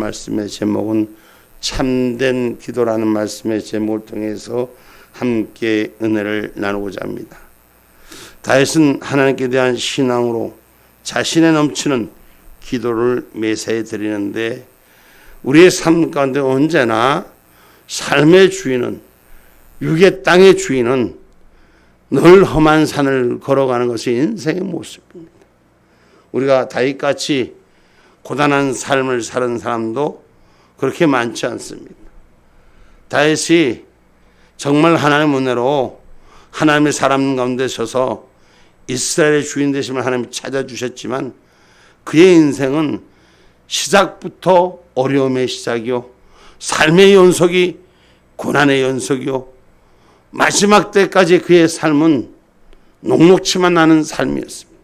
말씀의 제목은 참된 기도라는 말씀의 제목을 통해서 함께 은혜를 나누고자 합니다. 다윗은 하나님께 대한 신앙으로 자신의 넘치는 기도를 매사에 드리는데, 우리의 삶 가운데 언제나 삶의 주인은, 육의 땅의 주인은 늘 험한 산을 걸어가는 것이 인생의 모습입니다. 우리가 다윗같이 고단한 삶을 사는 사람도 그렇게 많지 않습니다. 다윗이 정말 하나님의 은혜로 하나님의 사람 가운데 서서 이스라엘의 주인 되심을 하나님이 찾아주셨지만, 그의 인생은 시작부터 어려움의 시작이요, 삶의 연속이 고난의 연속이요, 마지막 때까지 그의 삶은 녹록치만 않은 삶이었습니다.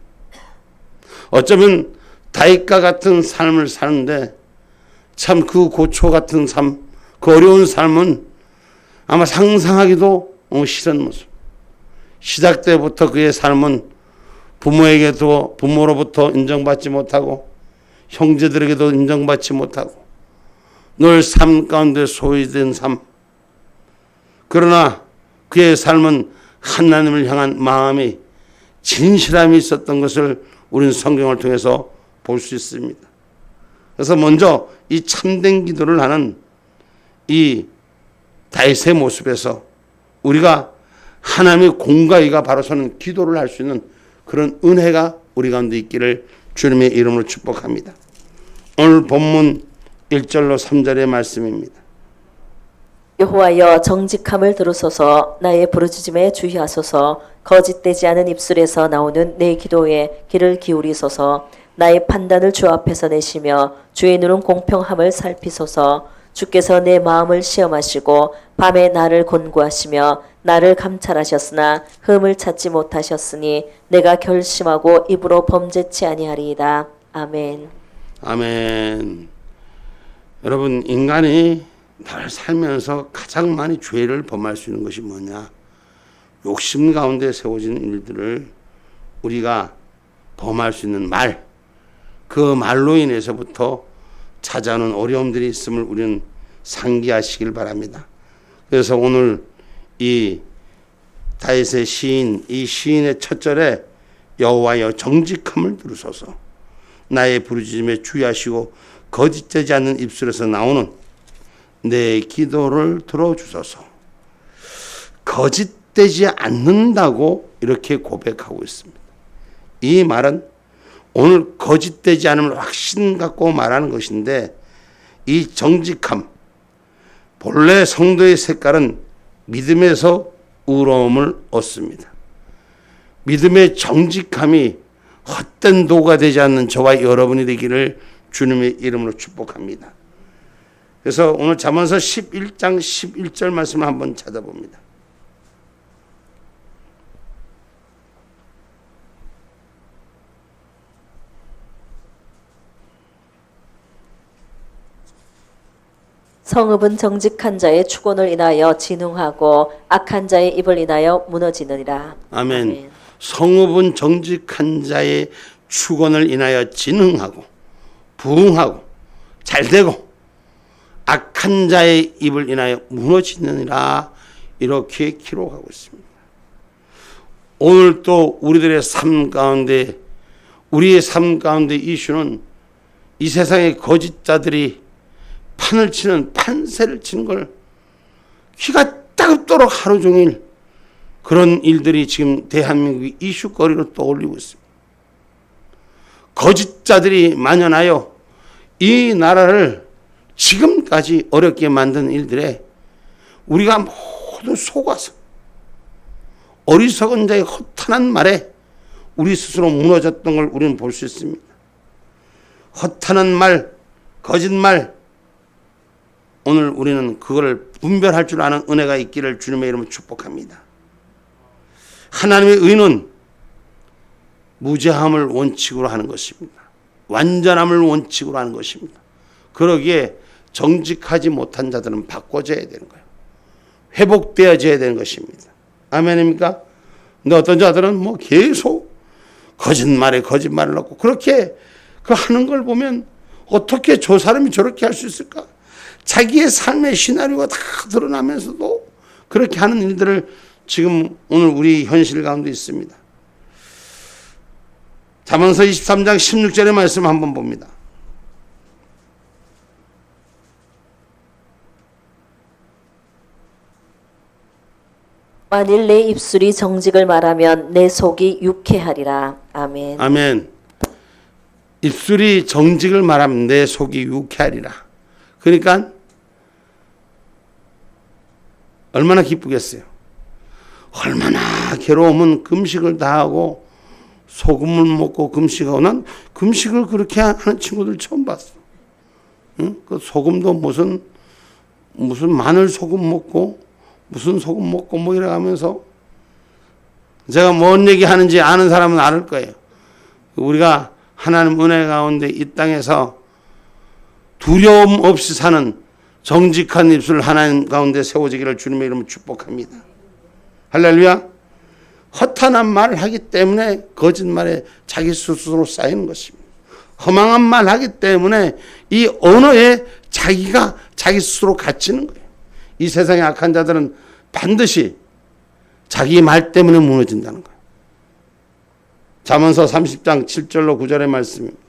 어쩌면 다윗과 같은 삶을 사는데 참 그 고초 같은 삶, 그 어려운 삶은 아마 상상하기도 싫은 모습. 시작 때부터 그의 삶은 부모로부터 인정받지 못하고 형제들에게도 인정받지 못하고 늘 삶 가운데 소외된 삶. 그러나 그의 삶은 하나님을 향한 마음이 진실함이 있었던 것을 우리는 성경을 통해서 볼 수 있습니다. 그래서 먼저 이 참된 기도를 하는 이 다윗의 모습에서 우리가 하나님의 공가위가 바로 서는 기도를 할 수 있는 그런 은혜가 우리 가운데 있기를 주님의 이름으로 축복합니다. 오늘 본문 1절로 3절의 말씀입니다. 여호와여, 정직함을 들으소서. 나의 부르짖음에 주의하소서. 거짓되지 않은 입술에서 나오는 내 기도에 귀를 기울이소서. 나의 판단을 주 앞에서 내시며 주의 눈은 공평함을 살피소서. 주께서 내 마음을 시험하시고 밤에 나를 곤고하시며 나를 감찰하셨으나 흠을 찾지 못하셨으니 내가 결심하고 입으로 범죄치 아니하리이다. 아멘. 아멘. 여러분, 인간이 늘 살면서 가장 많이 죄를 범할 수 있는 것이 뭐냐? 욕심 가운데 세워진 일들을 우리가 범할 수 있는 말, 그 말로 인해서부터 찾아오는 어려움들이 있음을 우리는 상기하시길 바랍니다. 그래서 오늘 이 다윗의 시인, 이 시인의 첫 절에 여호와여, 정직함을 들으소서. 나의 부르짖음에 주의하시고 거짓되지 않는 입술에서 나오는 내 기도를 들어주소서. 거짓되지 않는다고 이렇게 고백하고 있습니다. 이 말은 오늘 거짓되지 않음을 확신 갖고 말하는 것인데, 이 정직함, 본래 성도의 색깔은 믿음에서 의로움을 얻습니다. 믿음의 정직함이 헛된 도가 되지 않는 저와 여러분이 되기를 주님의 이름으로 축복합니다. 그래서 오늘 잠언서 11장 11절 말씀을 한번 찾아봅니다. 성읍은 정직한 자의 축원을 인하여 진흥하고 악한 자의 입을 인하여 무너지느니라. 아멘. 아멘. 성읍은 정직한 자의 축원을 인하여 진흥하고 부흥하고 잘되고 악한 자의 입을 인하여 무너지느니라, 이렇게 기록하고 있습니다. 오늘 또 우리들의 삶 가운데, 우리의 삶 가운데 이슈는 이 세상의 거짓자들이 판을 치는, 판세를 치는 걸 귀가 따갑도록 하루 종일 그런 일들이 지금 대한민국의 이슈거리로 떠올리고 있습니다. 거짓자들이 만연하여 이 나라를 지금까지 어렵게 만든 일들에 우리가 모두 속아서 어리석은 자의 허탄한 말에 우리 스스로 무너졌던 걸 우리는 볼 수 있습니다. 허탄한 말, 거짓말, 오늘 우리는 그거를 분별할 줄 아는 은혜가 있기를 주님의 이름으로 축복합니다. 하나님의 의는 무죄함을 원칙으로 하는 것입니다. 완전함을 원칙으로 하는 것입니다. 그러기에 정직하지 못한 자들은 바꿔줘야 되는 거예요. 회복되어져야 되는 것입니다. 아멘입니까? 근데 어떤 자들은 뭐 계속 거짓말에 거짓말을 넣고 그렇게 그 하는 걸 보면 어떻게 저 사람이 저렇게 할 수 있을까? 자기의 삶의 시나리오가 다 드러나면서도 그렇게 하는 일들을 지금 오늘 우리 현실 가운데 있습니다. 잠언서 23장 16절의 말씀 한번 봅니다. 만일 내 입술이 정직을 말하면 내 속이 유쾌하리라. 아멘. 아멘. 입술이 정직을 말하면 내 속이 유쾌하리라. 그러니까 얼마나 기쁘겠어요. 얼마나 괴로우면 금식을 다 하고 소금을 먹고 금식하고, 난 금식을 그렇게 하는 친구들 처음 봤어. 응? 그 소금도 무슨 마늘 소금 먹고 무슨 소금 먹고 뭐 이래 가면서, 제가 뭔 얘기 하는지 아는 사람은 알을 거예요. 우리가 하나님 은혜 가운데 이 땅에서 두려움 없이 사는 정직한 입술 하나님 가운데 세워지기를 주님의 이름으로 축복합니다. 할렐루야. 허탄한 말을 하기 때문에 거짓말에 자기 스스로 쌓이는 것입니다. 허망한 말 하기 때문에 이 언어에 자기가 자기 스스로 갇히는 거예요. 이 세상의 악한 자들은 반드시 자기 말 때문에 무너진다는 거예요. 잠언서 30장 7절로 9절의 말씀입니다.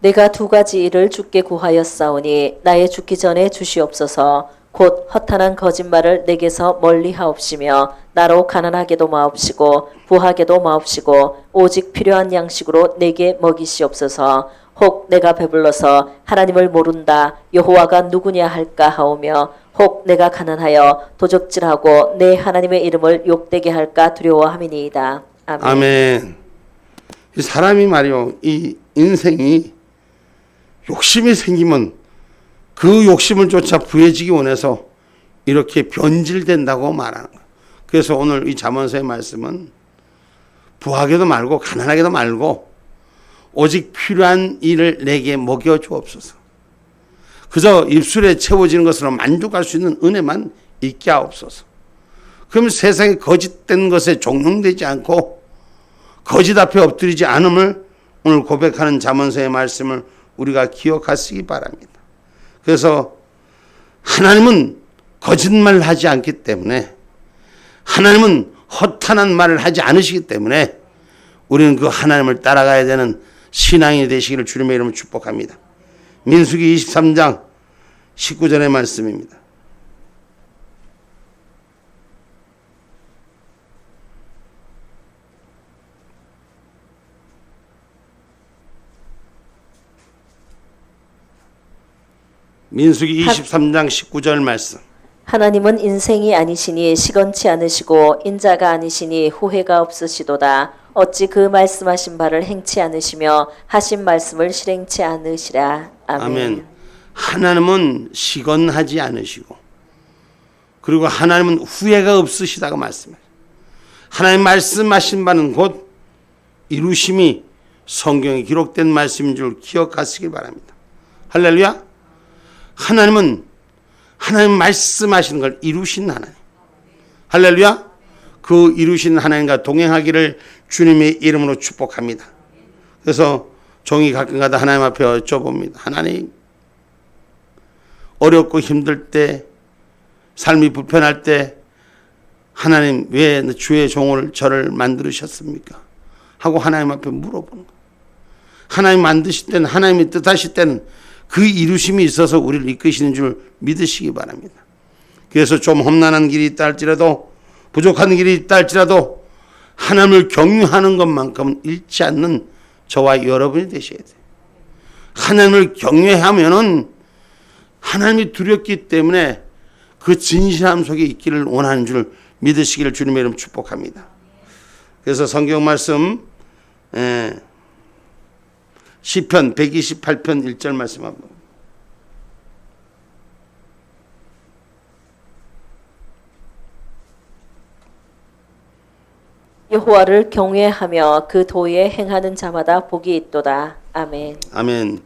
내가 두 가지 일을 주께 구하였사오니 나의 죽기 전에 주시옵소서. 곧 허탄한 거짓말을 내게서 멀리하옵시며 나로 가난하게도 마옵시고 부하게도 마옵시고 오직 필요한 양식으로 내게 먹이시옵소서. 혹 내가 배불러서 하나님을 모른다 여호와가 누구냐 할까 하오며 혹 내가 가난하여 도적질하고 내 하나님의 이름을 욕되게 할까 두려워함이니이다. 아멘. 아멘. 이 사람이 말이요, 이 인생이 욕심이 생기면 그 욕심을 쫓아 부해지기 원해서 이렇게 변질된다고 말하는 거예요. 그래서 오늘 이 잠언서의 말씀은 부하게도 말고 가난하게도 말고 오직 필요한 일을 내게 먹여 주옵소서. 그저 입술에 채워지는 것으로 만족할 수 있는 은혜만 있게 하옵소서. 그럼 세상에 거짓된 것에 종용되지 않고 거짓 앞에 엎드리지 않음을 오늘 고백하는 잠언서의 말씀을 우리가 기억하시기 바랍니다. 그래서 하나님은 거짓말을 하지 않기 때문에, 하나님은 허탄한 말을 하지 않으시기 때문에 우리는 그 하나님을 따라가야 되는 신앙이 되시기를 주님의 이름으로 축복합니다. 민수기 23장 19절의 말씀입니다. 민수기 23장 19절 말씀. 하나님은 인생이 아니시니 시건치 않으시고 인자가 아니시니 후회가 없으시도다. 어찌 그 말씀하신 바를 행치 않으시며 하신 말씀을 실행치 않으시라. 아멘. 아멘. 하나님은 시건하지 않으시고, 그리고 하나님은 후회가 없으시다고 말씀해요. 하나님 말씀하신 바는 곧 이루심이 성경에 기록된 말씀인 줄 기억하시길 바랍니다. 할렐루야. 하나님은 하나님 말씀하시는 걸 이루신 하나님. 할렐루야. 그 이루신 하나님과 동행하기를 주님의 이름으로 축복합니다. 그래서 종이 가끔가다 하나님 앞에 여쭤봅니다. 하나님, 어렵고 힘들 때, 삶이 불편할 때 하나님 왜 주의 종을 저를 만들으셨습니까? 하고 하나님 앞에 물어보는 거예요. 하나님 만드실 때는, 하나님이 뜻하실 때는 그 이루심이 있어서 우리를 이끄시는 줄 믿으시기 바랍니다. 그래서 좀 험난한 길이 있다 할지라도, 부족한 길이 있다 할지라도 하나님을 경유하는 것만큼은 잃지 않는 저와 여러분이 되셔야 돼요. 하나님을 경외하면은 하나님이 두렵기 때문에 그 진실함 속에 있기를 원하는 줄 믿으시기를 주님의 이름 축복합니다. 그래서 성경 말씀 시편 128편 1절 말씀 한번. 여호와를 경외하며 그 도에 행하는 자마다 복이 있도다. 아멘. 아멘.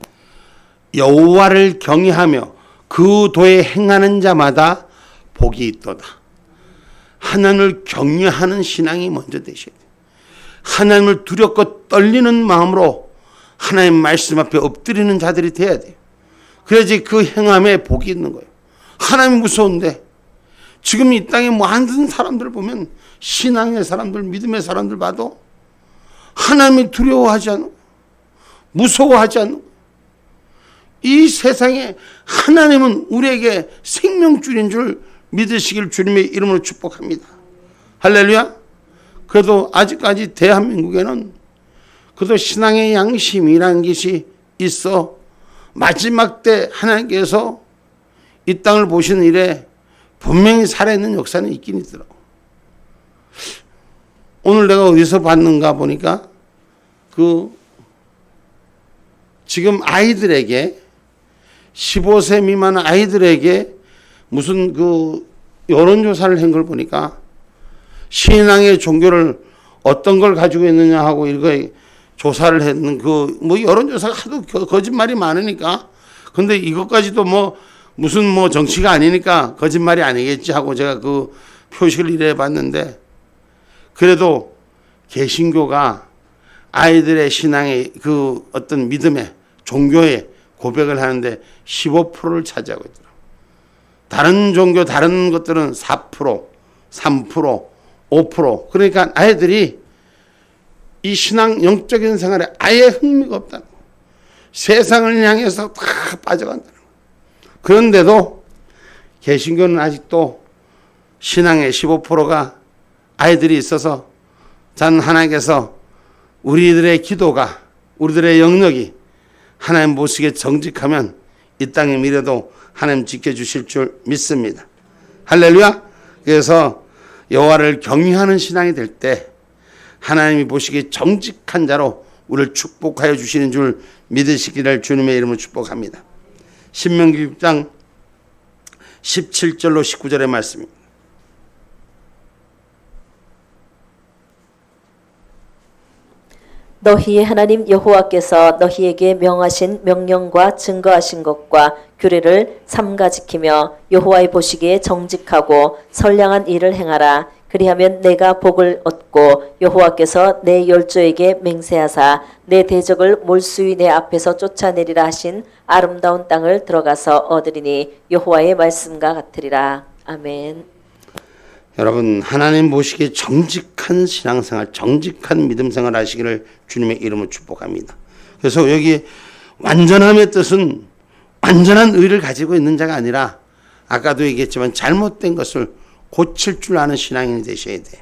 여호와를 경외하며 그 도에 행하는 자마다 복이 있도다. 하나님을 경외하는 신앙이 먼저 되셔야 돼요. 하나님을 두렵고 떨리는 마음으로 하나님 말씀 앞에 엎드리는 자들이 돼야 돼요. 그래야지 그 행함에 복이 있는 거예요. 하나님 무서운데 지금 이 땅에 많은 사람들 보면 신앙의 사람들, 믿음의 사람들 봐도 하나님이 두려워하지 않고 무서워하지 않고 이 세상에 하나님은 우리에게 생명줄인 줄 믿으시길 주님의 이름으로 축복합니다. 할렐루야. 그래도 아직까지 대한민국에는 그래도 신앙의 양심이라는 것이 있어 마지막 때 하나님께서 이 땅을 보시는 일에 분명히 살아있는 역사는 있긴 있더라고. 오늘 내가 어디서 봤는가 보니까 지금 아이들에게 15세 미만 아이들에게 무슨 여론조사를 한 걸 보니까 신앙의 종교를 어떤 걸 가지고 있느냐 하고 이거 조사를 했는 여론조사가 하도 거짓말이 많으니까 근데 이것까지도 무슨 정치가 아니니까 거짓말이 아니겠지 하고 제가 그 표식을 이래 봤는데 그래도 개신교가 아이들의 신앙의 어떤 믿음의 종교의 고백을 하는데 15%를 차지하고 있더라고요. 다른 종교, 다른 것들은 4%, 3%, 5%. 그러니까 아이들이 이 신앙 영적인 생활에 아예 흥미가 없다는 거예요. 세상을 향해서 다 빠져간다는 거예요. 그런데도 개신교는 아직도 신앙의 15%가 아이들이 있어서 전 하나님께서 우리들의 기도가 우리들의 영역이 하나님 보시기에 정직하면 이 땅의 미래도 하나님 지켜주실 줄 믿습니다. 할렐루야. 그래서 여호와를 경외하는 신앙이 될 때 하나님이 보시기에 정직한 자로 우리를 축복하여 주시는 줄 믿으시기를 주님의 이름으로 축복합니다. 신명기 6장 17절로 19절의 말씀입니다. 너희의 하나님 여호와께서 너희에게 명하신 명령과 증거하신 것과 규례를 삼가 지키며 여호와의 보시기에 정직하고 선량한 일을 행하라. 그리하면 내가 복을 얻고 여호와께서 내 열조에게 맹세하사 내 대적을 몰수히 내 앞에서 쫓아내리라 하신 아름다운 땅을 들어가서 얻으리니 여호와의 말씀과 같으리라. 아멘. 여러분 하나님 보시기에 정직한 신앙생활, 정직한 믿음생활 하시기를 주님의 이름으로 축복합니다. 그래서 여기 완전함의 뜻은 완전한 의를 가지고 있는 자가 아니라 아까도 얘기했지만 잘못된 것을 고칠 줄 아는 신앙인이 되셔야 돼요.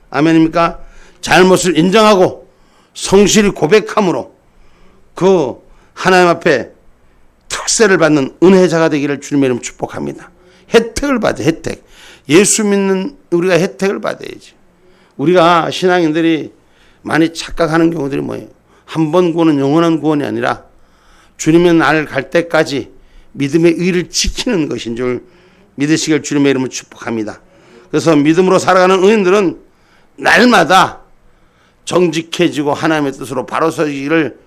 아멘입니까? 잘못을 인정하고 성실히 고백함으로 하나님 앞에 특세를 받는 은혜자가 되기를 주님의 이름으로 축복합니다. 혜택을 받아 혜택. 예수 믿는 우리가 혜택을 받아야지. 우리가 신앙인들이 많이 착각하는 경우들이 뭐예요? 한 번 구원은 영원한 구원이 아니라 주님의 날 갈 때까지 믿음의 의를 지키는 것인 줄 믿으시길 주님의 이름으로 축복합니다. 그래서 믿음으로 살아가는 의인들은 날마다 정직해지고 하나님의 뜻으로 바로 서기를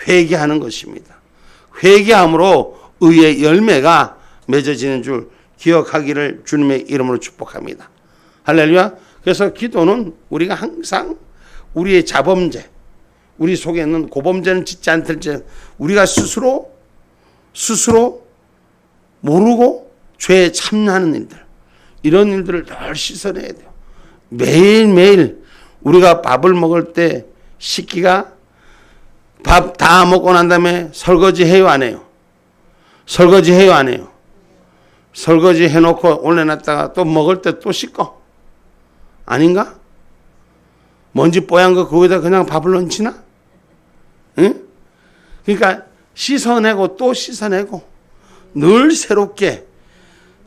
회개하는 것입니다. 회개함으로 의의 열매가 맺어지는 줄 기억하기를 주님의 이름으로 축복합니다. 할렐루야. 그래서 기도는 우리가 항상 우리의 자범죄, 우리 속에 있는 고범죄는 짓지 않을지 우리가 스스로 모르고 죄에 참여하는 일들, 이런 일들을 늘 씻어내야 돼요. 매일매일 우리가 밥을 먹을 때 식기가 밥 다 먹고 난 다음에 설거지 해요 안 해요? 설거지 해요 안 해요? 설거지 해놓고 올려놨다가 또 먹을 때 또 씻고 아닌가? 먼지 뽀얀 거 거기다 그냥 밥을 얹히나? 응? 그러니까 씻어내고 또 씻어내고 늘 새롭게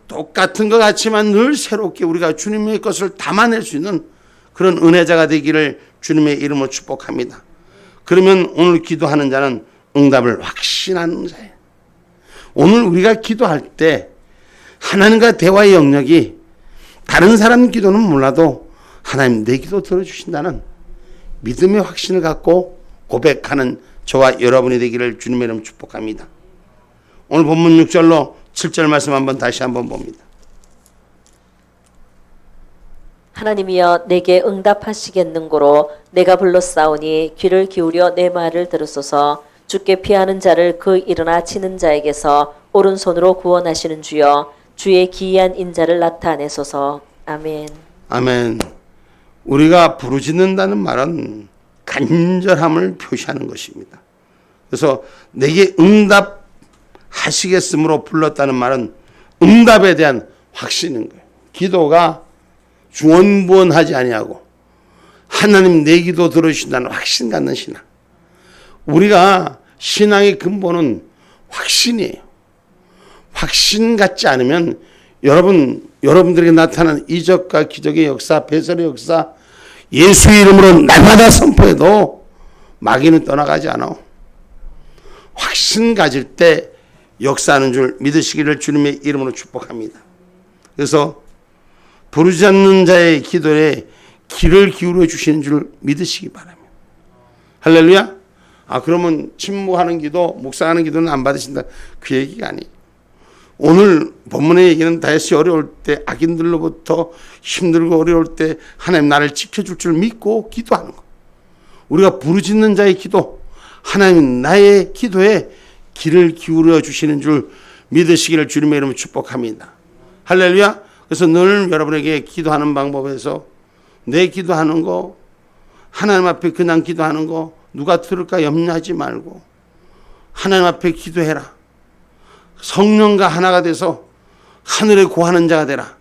똑같은 것 같지만 늘 새롭게 우리가 주님의 것을 담아낼 수 있는 그런 은혜자가 되기를 주님의 이름으로 축복합니다. 그러면 오늘 기도하는 자는 응답을 확신하는 자예요. 오늘 우리가 기도할 때 하나님과 대화의 영역이 다른 사람 기도는 몰라도 하나님 내 기도 들어주신다는 믿음의 확신을 갖고 고백하는 저와 여러분이 되기를 주님의 이름으로 축복합니다. 오늘 본문 6절로 7절 말씀 다시 한번 봅니다. 하나님이여 내게 응답하시겠는고로 내가 불렀사오니 귀를 기울여 내 말을 들으소서. 주께 피하는 자를 그 일어나 치는 자에게서 오른손으로 구원하시는 주여, 주의 기이한 인자를 나타내소서. 아멘. 아멘. 우리가 부르짖는다는 말은 간절함을 표시하는 것입니다. 그래서 내게 응답하시겠으므로 불렀다는 말은 응답에 대한 확신인 거예요. 기도가 중언부언하지 아니하고 하나님 내 기도 들어주신다는 확신 갖는 신앙. 우리가 신앙의 근본은 확신이에요. 확신 갖지 않으면 여러분들에게 나타난 이적과 기적의 역사, 배설의 역사, 예수의 이름으로 날마다 선포해도 마귀는 떠나가지 않아. 확신 가질 때 역사하는 줄 믿으시기를 주님의 이름으로 축복합니다. 그래서 부르지 않는 자의 기도에 귀를 기울여 주시는 줄 믿으시기 바랍니다. 할렐루야. 그러면 침묵하는 기도, 묵상하는 기도는 안 받으신다, 그 얘기가 아니에요. 오늘 본문의 얘기는 다시 어려울 때, 악인들로부터 힘들고 어려울 때 하나님 나를 지켜줄 줄 믿고 기도하는 거. 우리가 부르짖는 자의 기도, 하나님 나의 기도에 귀를 기울여 주시는 줄 믿으시기를 주님의 이름으로 축복합니다. 할렐루야. 그래서 늘 여러분에게 기도하는 방법에서 내 기도하는 거, 하나님 앞에 그냥 기도하는 거 누가 들을까 염려하지 말고 하나님 앞에 기도해라. 성령과 하나가 돼서 하늘에 고하는 자가 되라.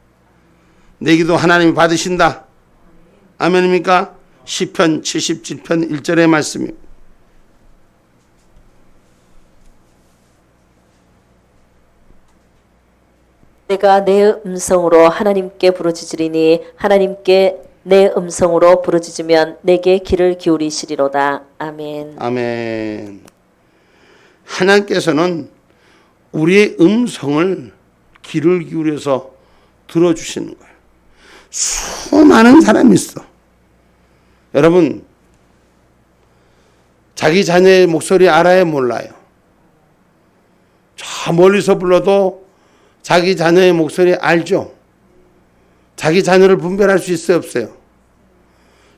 내 기도 하나님이 받으신다. 아멘입니까? 시편 77편 1절의 말씀입니다. 내가 내 음성으로 하나님께 부르짖으리니 하나님께 내 음성으로 부르짖으면 내게 귀를 기울이시리로다. 아멘. 아멘. 하나님께서는 우리의 음성을 귀를 기울여서 들어주시는 거예요. 수많은 사람이 있어. 여러분, 자기 자녀의 목소리 알아요, 몰라요? 저 멀리서 불러도 자기 자녀의 목소리 알죠? 자기 자녀를 분별할 수 있어요, 없어요?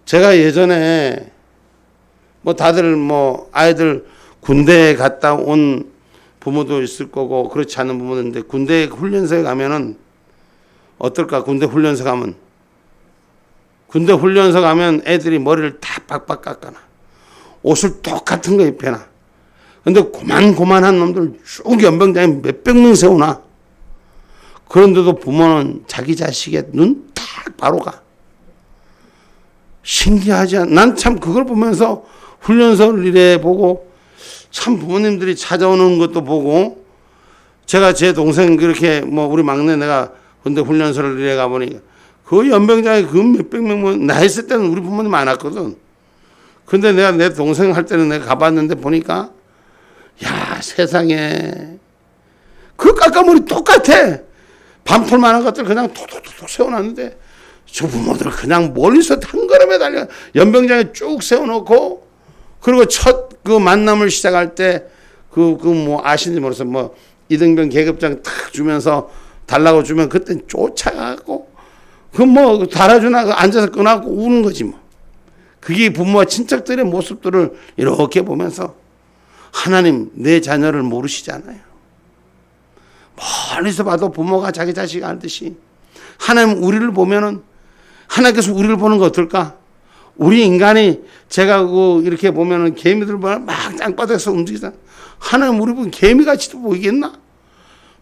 제가 예전에 다들 아이들 군대에 갔다 온 부모도 있을 거고 그렇지 않은 부모인데 군대 훈련소에 가면은 어떨까? 군대 훈련소 가면 애들이 머리를 다 빡빡 깎아놔. 옷을 똑같은 거 입혀놔. 근데 고만고만한 놈들 쭉 연병장에 몇백 명 세우나. 그런데도 부모는 자기 자식의 눈 딱 바로 가. 신기하지 않아? 난 참 그걸 보면서 훈련소를 이래 보고 참 부모님들이 찾아오는 것도 보고 제가 제 동생 그렇게 우리 막내 내가 군대 훈련소를 이래 가보니까 그 연병장에 그 몇백 명 나 있을 때는 우리 부모님 많았거든. 근데 내가 내 동생 할 때는 내가 가봤는데 보니까 야 세상에 그 깎아머리 똑같아. 반풀만한 것들 그냥 톡톡톡 세워놨는데 저 부모들은 그냥 멀리서 한 걸음에 달려 연병장에 쭉 세워놓고 그리고 첫 그 만남을 시작할 때 아시는지 모르겠어 이등병 계급장 탁 주면서 달라고 주면 그때 쫓아가고 달아주나 앉아서 끊어갖고 우는 거지 그게 부모와 친척들의 모습들을 이렇게 보면서 하나님 내 자녀를 모르시잖아요. 멀리서 봐도 부모가 자기 자식 알듯이 하나님 우리를 보면은 하나님께서 우리를 보는 거 어떨까? 우리 인간이 제가 이렇게 보면은 개미들 보면 막 땅바닥에서 움직이잖아. 하나님 우리 보면 개미같이도 보이겠나?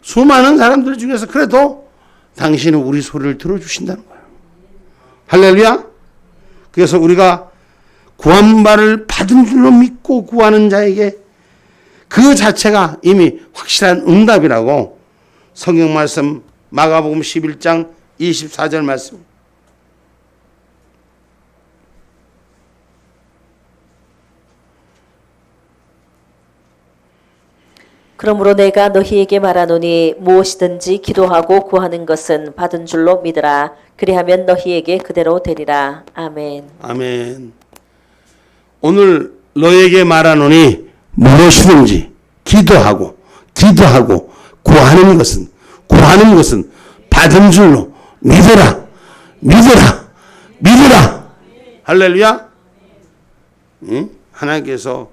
수많은 사람들 중에서 그래도 당신은 우리 소리를 들어주신다는 거예요. 할렐루야. 그래서 우리가 구한 바를 받은 줄로 믿고 구하는 자에게 그 자체가 이미 확실한 응답이라고 성경 말씀 마가복음 11장 24절 말씀. 그러므로 내가 너희에게 말하노니 무엇이든지 기도하고 구하는 것은 받은 줄로 믿으라. 그리하면 너희에게 그대로 되리라. 아멘. 아멘. 오늘 너에게 말하노니 무엇이든지 기도하고 구하는 것은 받은 줄로 믿으라. 할렐루야. 하나님께서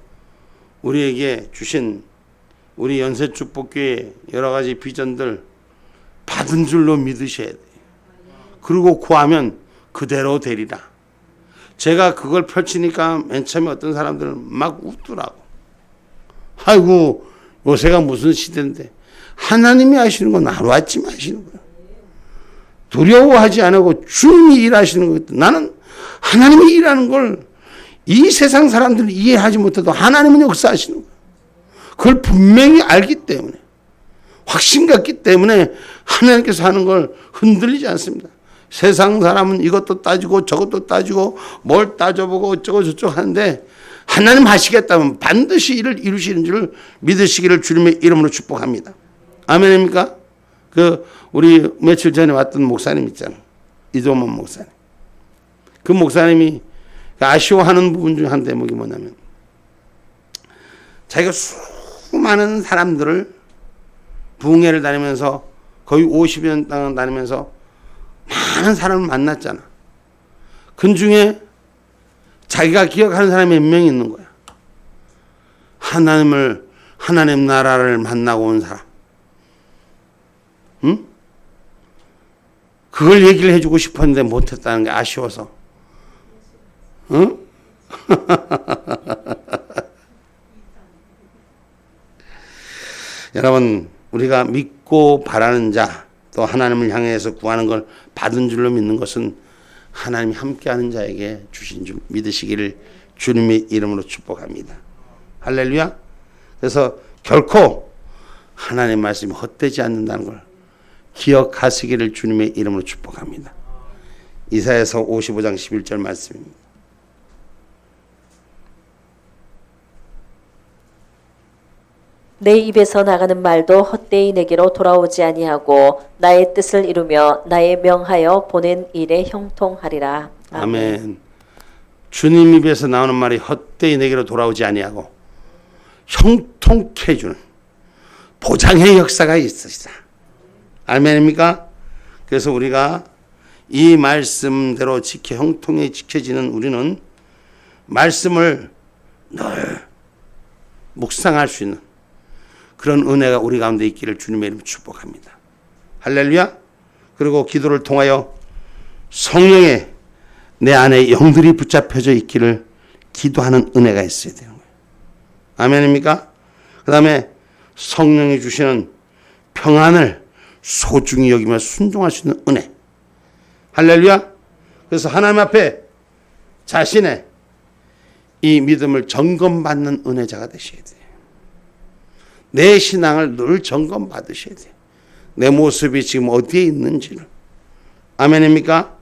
우리에게 주신 우리 연세축복교회 여러 가지 비전들 받은 줄로 믿으셔야 돼요. 그리고 구하면 그대로 되리라. 제가 그걸 펼치니까 맨 처음에 어떤 사람들은 막 웃더라고. 아이고 요새가 무슨 시대인데 하나님이 하시는 건 하루아침에 하시는 거야. 두려워하지 않고 주님이 일하시는 거. 나는 하나님이 일하는 걸 이 세상 사람들은 이해하지 못해도 하나님은 역사하시는 거야. 그걸 분명히 알기 때문에, 확신 갖기 때문에 하나님께서 하는 걸 흔들리지 않습니다. 세상 사람은 이것도 따지고 저것도 따지고 뭘 따져보고 어쩌고 저쩌고 하는데 하나님 하시겠다면 반드시 이를 이루시는 줄 믿으시기를 주님의 이름으로 축복합니다. 아멘입니까? 우리 며칠 전에 왔던 목사님 있잖아. 이종만 목사님. 그 목사님이 아쉬워하는 부분 중 한 대목이 뭐냐면 자기가 수많은 사람들을 부흥회를 다니면서 거의 50년 동안 다니면서 많은 사람을 만났잖아. 그 중에 자기가 기억하는 사람이 몇 명 있는 거야. 하나님 나라를 만나고 온 사람. 응? 그걸 얘기를 해주고 싶었는데 못했다는 게 아쉬워서. 응? 여러분, 우리가 믿고 바라는 자, 또 하나님을 향해서 구하는 걸 받은 줄로 믿는 것은 하나님이 함께하는 자에게 주신 줄 믿으시기를 주님의 이름으로 축복합니다. 할렐루야. 그래서 결코 하나님의 말씀이 헛되지 않는다는 걸 기억하시기를 주님의 이름으로 축복합니다. 이사야서 55장 11절 말씀입니다. 내 입에서 나가는 말도 헛되이 내게로 돌아오지 아니하고 나의 뜻을 이루며 나의 명하여 보낸 일에 형통하리라. 아멘. 주님 입에서 나오는 말이 헛되이 내게로 돌아오지 아니하고 형통케 해주는 보장의 역사가 있으시다. 아멘입니까? 그래서 우리가 이 말씀대로 형통에 지켜지는 우리는 말씀을 늘 묵상할 수 있는 그런 은혜가 우리 가운데 있기를 주님의 이름으로 축복합니다. 할렐루야. 그리고 기도를 통하여 성령의 내 안에 영들이 붙잡혀져 있기를 기도하는 은혜가 있어야 되는 거예요. 아멘입니까? 그 다음에 성령이 주시는 평안을 소중히 여기며 순종할 수 있는 은혜. 할렐루야. 그래서 하나님 앞에 자신의 이 믿음을 점검받는 은혜자가 되셔야 돼요. 내 신앙을 늘 점검받으셔야 돼요. 내 모습이 지금 어디에 있는지를. 아멘입니까?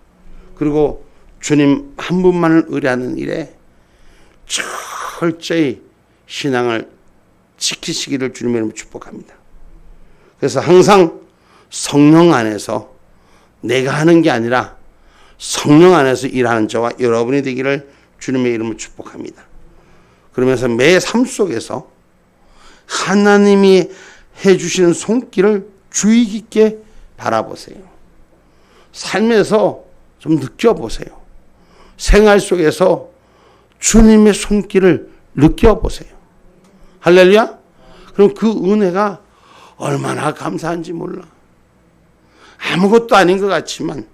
그리고 주님 한 분만을 의뢰하는 일에 철저히 신앙을 지키시기를 주님의 이름으로 축복합니다. 그래서 항상 성령 안에서 내가 하는 게 아니라 성령 안에서 일하는 저와 여러분이 되기를 주님의 이름으로 축복합니다. 그러면서 매 삶 속에서 하나님이 해주시는 손길을 주의 깊게 바라보세요. 삶에서 좀 느껴보세요. 생활 속에서 주님의 손길을 느껴보세요. 할렐루야? 그럼 그 은혜가 얼마나 감사한지 몰라. 아무것도 아닌 것 같지만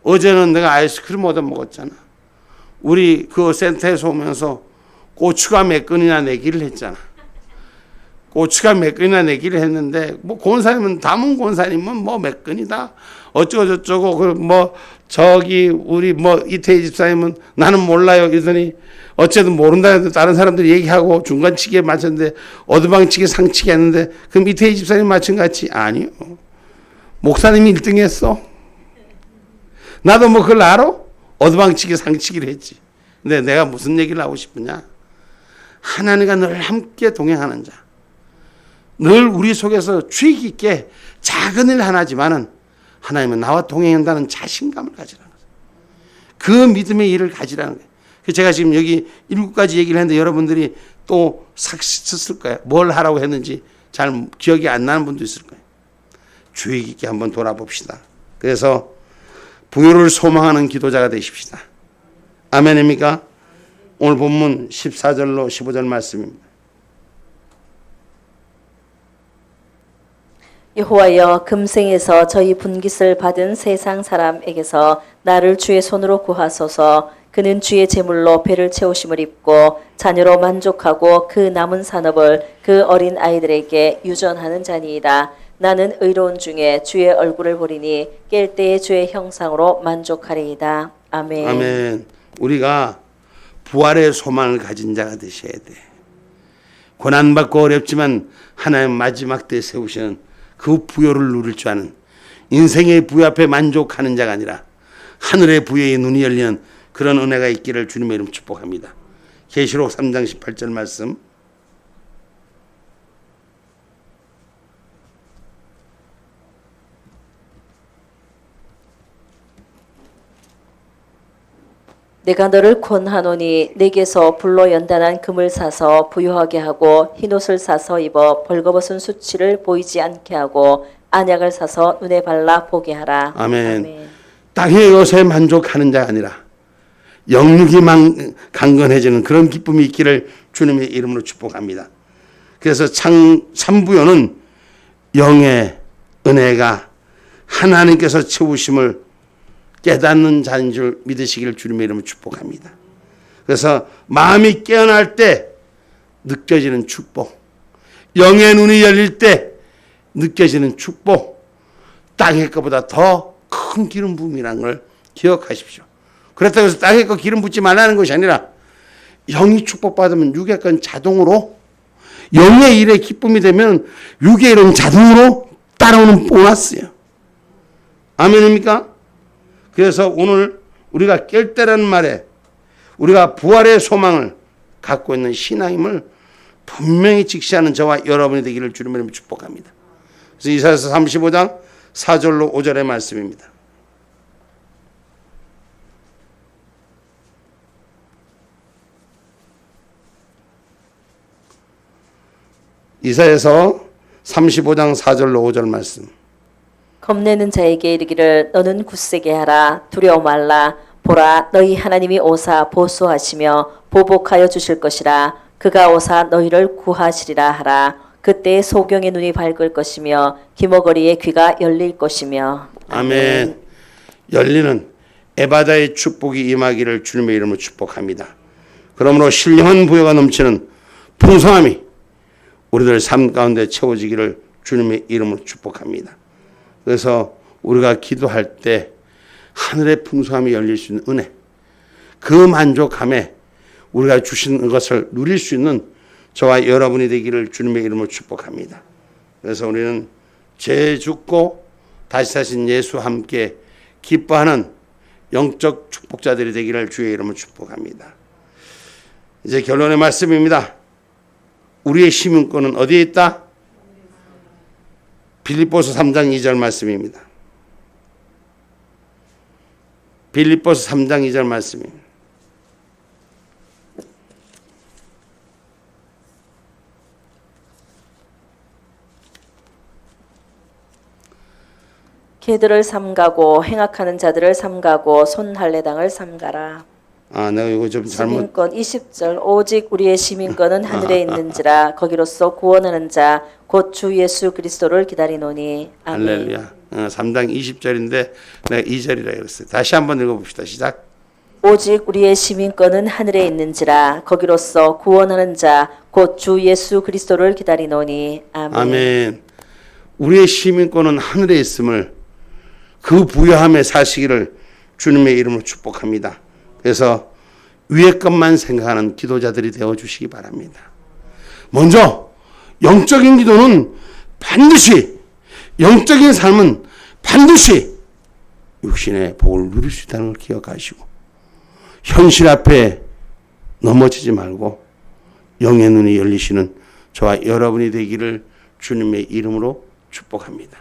어제는 내가 아이스크림 얻어 먹었잖아. 우리 그 센터에서 오면서 고추가 몇 건이나 내기를 했잖아. 고추가 몇 건이나 내기를 했는데 뭐 권사님은 담은 권사님은 뭐 몇 건이다 어쩌고 저쩌고 뭐 저기 우리 뭐 이태희 집사님은 나는 몰라요 이러더니 어쨌든 모른다 해도 다른 사람들이 얘기하고 중간치기에 맞췄는데 어드방치기 상치기 했는데 그럼 이태희 집사님 맞춘 것 같지? 아니요. 목사님이 1등 했어. 나도 뭐 그걸 알아? 어드방치기 상치기를 했지. 근데 내가 무슨 얘기를 하고 싶으냐? 하나님과 늘 함께 동행하는 자. 늘 우리 속에서 주의 깊게 작은 일 하나지만은 하나님은 나와 동행한다는 자신감을 가지라는 거죠. 그 믿음의 일을 가지라는 거예요. 제가 지금 여기 7가지 얘기를 했는데 여러분들이 또 삭혔을 거예요. 뭘 하라고 했는지 잘 기억이 안 나는 분도 있을 거예요. 주의 깊게 한번 돌아봅시다. 그래서 부요를 소망하는 기도자가 되십시다. 아멘입니까? 오늘 본문 14절로 15절 말씀입니다. 여호와여, 금생에서 저희 분깃을 받은 세상 사람에게서 나를 주의 손으로 구하소서. 그는 주의 제물로 배를 채우심을 입고 자녀로 만족하고 그 남은 산업을 그 어린 아이들에게 유전하는 자니이다. 나는 의로운 중에 주의 얼굴을 보리니 깰 때에 주의 형상으로 만족하리이다. 아멘. 아멘. 우리가 부활의 소망을 가진 자가 되셔야 돼. 고난받고 어렵지만 하나님 마지막 때 세우시는 그 부여를 누릴 줄 아는, 인생의 부여 앞에 만족하는 자가 아니라 하늘의 부여의 눈이 열리는 그런 은혜가 있기를 주님의 이름 축복합니다. 계시록 3장 18절 말씀. 내가 너를 권하노니 내게서 불로 연단한 금을 사서 부유하게 하고 흰옷을 사서 입어 벌거벗은 수치를 보이지 않게 하고 안약을 사서 눈에 발라 보게 하라. 아멘. 땅의 것에 만족하는 자가 아니라 영육이 강건해지는 그런 기쁨이 있기를 주님의 이름으로 축복합니다. 그래서 참부요는 영의 은혜가 하나님께서 채우심을 깨닫는 자인 줄 믿으시기를 주님의 이름으로 축복합니다. 그래서 마음이 깨어날 때 느껴지는 축복, 영의 눈이 열릴 때 느껴지는 축복, 땅의 것보다 더 큰 기름 부음이라는 걸 기억하십시오. 그렇다고 해서 땅의 것 기름 붓지 말라는 것이 아니라 영이 축복받으면 육의 건 자동으로, 영의 일에 기쁨이 되면 육의 일은 자동으로 따라오는 보너스예요. 아멘입니까? 그래서 오늘 우리가 깰 때라는 말에 우리가 부활의 소망을 갖고 있는 신앙임을 분명히 직시하는 저와 여러분이 되기를 주님의 이름으로 축복합니다. 그래서 이사야서 35장 4절로 5절의 말씀입니다. 이사야서 35장 4절로 5절 말씀. 겁내는 자에게 이르기를 너는 굳세게 하라. 두려워 말라. 보라, 너희 하나님이 오사 보수하시며 보복하여 주실 것이라. 그가 오사 너희를 구하시리라 하라. 그때 소경의 눈이 밝을 것이며 기머거리의 귀가 열릴 것이며. 아멘. 열리는 에바다의 축복이 임하기를 주님의 이름으로 축복합니다. 그러므로 신령한 부여가 넘치는 풍성함이 우리들 삶 가운데 채워지기를 주님의 이름으로 축복합니다. 그래서 우리가 기도할 때 하늘의 풍성함이 열릴 수 있는 은혜, 그 만족함에 우리가 주신 것을 누릴 수 있는 저와 여러분이 되기를 주님의 이름으로 축복합니다. 그래서 우리는 죄 죽고 다시 사신 예수와 함께 기뻐하는 영적 축복자들이 되기를 주의 이름으로 축복합니다. 이제 결론의 말씀입니다. 우리의 시민권은 어디에 있다? 빌립보서 3장 2절 말씀입니다. 빌립보서 3장 2절 말씀입니다. 개들을 삼가고 행악하는 자들을 삼가고 손할례당을 삼가라. 내가 이거 좀 잘못. 시민권 20절. 오직 우리의 시민권은 하늘에 있는지라. 거기로서 구원하는 자 곧 주 예수 그리스도를 기다리노니. 아멘. 할렐루야. 3장 20절인데 내가 2절이라 그랬어요. 다시 한번 읽어봅시다. 시작. 오직 우리의 시민권은 하늘에 있는지라. 거기로서 구원하는 자 곧 주 예수 그리스도를 기다리노니. 아멘. 아멘. 우리의 시민권은 하늘에 있음을, 그 부여함에 사시기를 주님의 이름으로 축복합니다. 그래서 위의 것만 생각하는 기도자들이 되어주시기 바랍니다. 먼저 영적인 기도는 반드시, 영적인 삶은 반드시 육신의 복을 누릴 수 있다는 걸 기억하시고 현실 앞에 넘어지지 말고 영의 눈이 열리시는 저와 여러분이 되기를 주님의 이름으로 축복합니다.